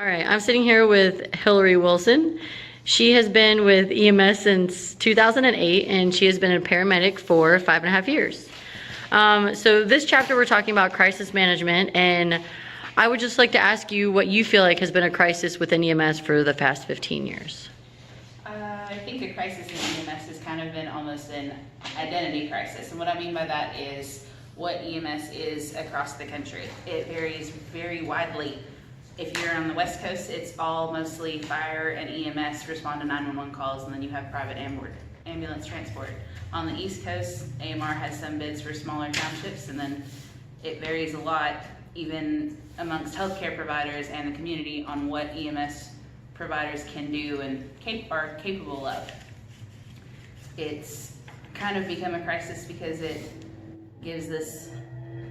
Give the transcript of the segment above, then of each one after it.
All right, I'm sitting here with Hillary Wilson. She has been with EMS since 2008, and she has been a paramedic for 5.5 years. So this chapter we're talking about crisis management, and I would just like to ask you what you feel like has been a crisis within EMS for the past 15 years. I think a crisis in EMS has kind of been almost an identity crisis, and what I mean by that is what EMS is across the country. It varies very widely. If you're on the West Coast, it's all mostly fire and EMS respond to 911 calls, and then you have private ambulance transport. On the East Coast, AMR has some bids for smaller townships, and then it varies a lot, even amongst healthcare providers and the community, on what EMS providers can do and are capable of. It's kind of become a crisis because it gives this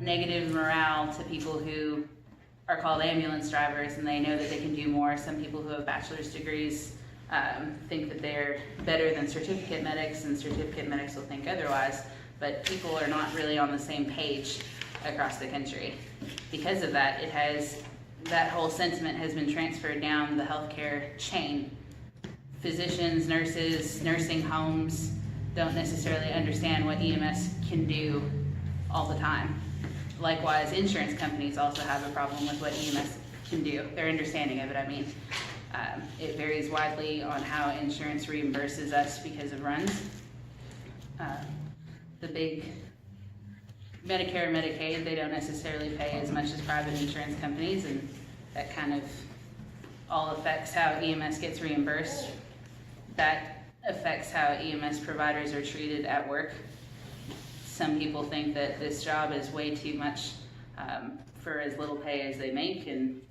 negative morale to people who are called ambulance drivers, and they know that they can do more. Some people who have bachelor's degrees think that they're better than certificate medics, and certificate medics will think otherwise, but people are not really on the same page across the country. Because of that, that whole sentiment has been transferred down the healthcare chain. Physicians, nurses, nursing homes don't necessarily understand what EMS can do all the time. Likewise, insurance companies also have a problem with what EMS can do. Their understanding of it, I mean. It varies widely on how insurance reimburses us because of runs. The big Medicare and Medicaid, they don't necessarily pay as much as private insurance companies, and that kind of all affects how EMS gets reimbursed. That affects how EMS providers are treated at work. Some people think that this job is way too much for as little pay as they make, and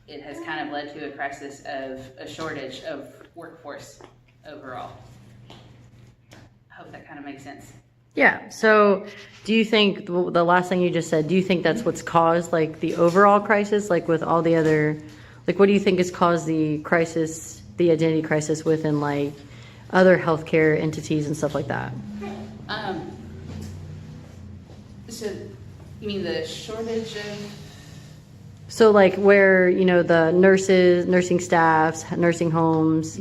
it has kind of led to a crisis of a shortage of workforce overall. I hope that kind of makes sense. Yeah, so do you think, the last thing you just said, do you think that's what's caused like the overall crisis, like with all the other, like what do you think has caused the crisis, the identity crisis within like other healthcare entities and stuff like that? So you mean the shortage of? So like where, the nurses, nursing staffs, nursing homes,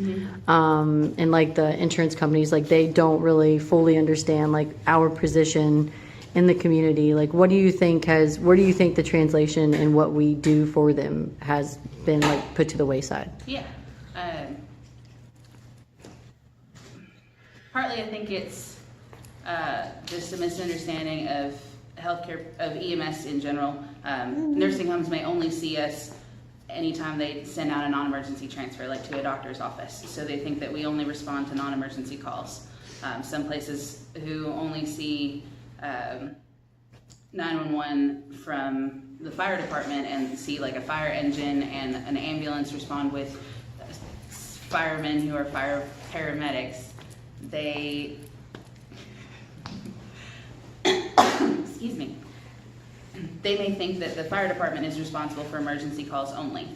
and like the insurance companies, like they don't really fully understand like our position in the community. Like where do you think the translation and what we do for them has been like put to the wayside? Yeah. Partly I think it's just a misunderstanding of healthcare, of EMS in general. Nursing homes may only see us anytime they send out a non-emergency transfer, like to a doctor's office. So they think that we only respond to non-emergency calls. Some places who only see 911 from the fire department and see like a fire engine and an ambulance respond with firemen who are fire paramedics. They excuse me, they may think that the fire department is responsible for emergency calls only.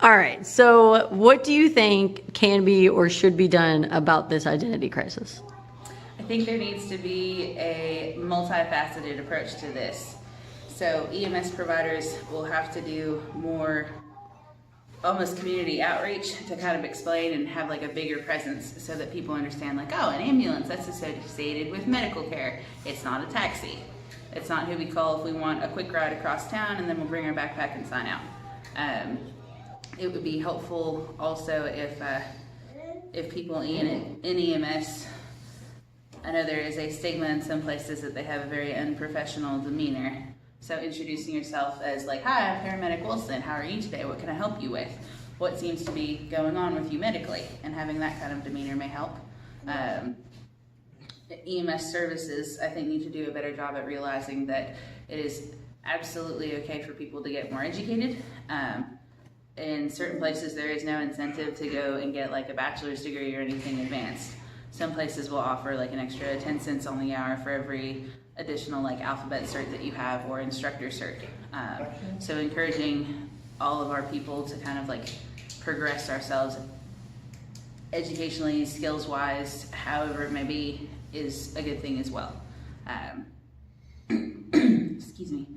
All right, so what do you think can be or should be done about this identity crisis? I think there needs to be a multifaceted approach to this. So EMS providers will have to do more almost community outreach to kind of explain and have like a bigger presence so that people understand like, oh, an ambulance, that's associated with medical care. It's not a taxi. It's not who we call if we want a quick ride across town and then we'll bring our backpack and sign out. It would be helpful also if people in EMS, I know there is a stigma in some places that they have a very unprofessional demeanor. So introducing yourself as like, hi, I'm Paramedic Wilson. How are you today? What can I help you with? What seems to be going on with you medically? And having that kind of demeanor may help. EMS services, I think, need to do a better job at realizing that it is absolutely okay for people to get more educated. In certain places, there is no incentive to go and get like a bachelor's degree or anything advanced. Some places will offer like an extra 10 cents on the hour for every additional like alphabet cert that you have or instructor cert. So encouraging all of our people to kind of like progress ourselves educationally, skills-wise, however it may be, is a good thing as well. Excuse me.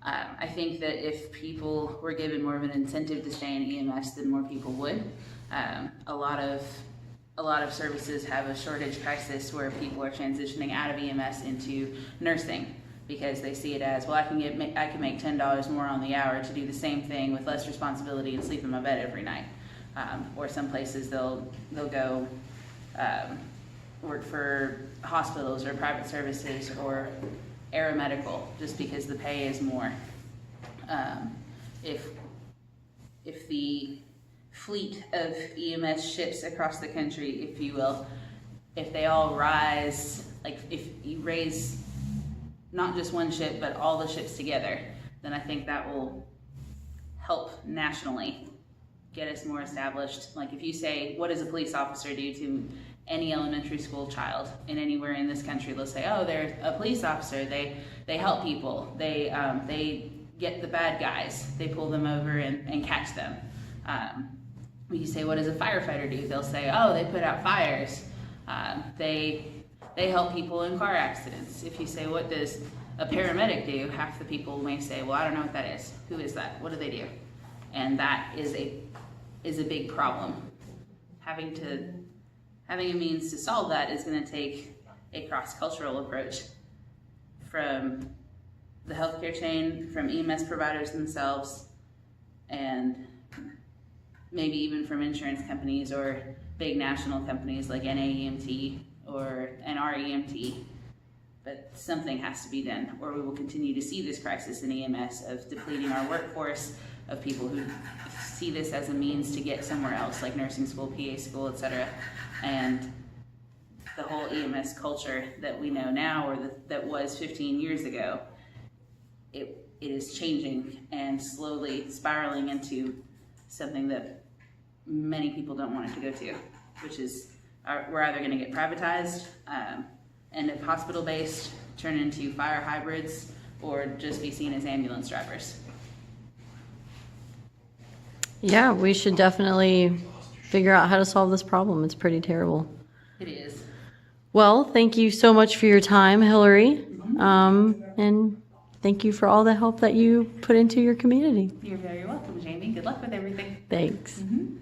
I think that if people were given more of an incentive to stay in EMS, then more people would. A lot of services have a shortage crisis where people are transitioning out of EMS into nursing because they see it as, well, I can make $10 more on the hour to do the same thing with less responsibility and sleep in my bed every night. Or some places they'll go work for hospitals or private services or aeromedical just because the pay is more. If the fleet of EMS ships across the country, if you will, if they all rise, like if you raise not just one ship but all the ships together, then I think that will help nationally get us more established. Like if you say, what does a police officer do to any elementary school child in anywhere in this country, they'll say, oh, they're a police officer, they help people, they get the bad guys, they pull them over and catch them. When you say, what does a firefighter do? They'll say, oh, they put out fires, they help people in car accidents. If you say, what does a paramedic do? Half the people may say, well, I don't know what that is. Who is that? What do they do? And that is a big problem. Having a means to solve that is going to take a cross-cultural approach from the healthcare chain, from EMS providers themselves, and maybe even from insurance companies or big national companies like NAEMT or NREMT. But something has to be done, or we will continue to see this crisis in EMS of depleting our workforce, of people who see this as a means to get somewhere else, like nursing school, PA school, etc. And the whole EMS culture that we know now, or that was 15 years ago, it is changing and slowly spiraling into something that many people don't want it to go to, which is we're either going to get privatized, end up hospital-based, turn into fire hybrids, or just be seen as ambulance drivers. Yeah, we should definitely figure out how to solve this problem. It's pretty terrible. It is. Well, thank you so much for your time, Hillary. And thank you for all the help that you put into your community. You're very welcome, Jamie. Good luck with everything. Thanks. Mm-hmm.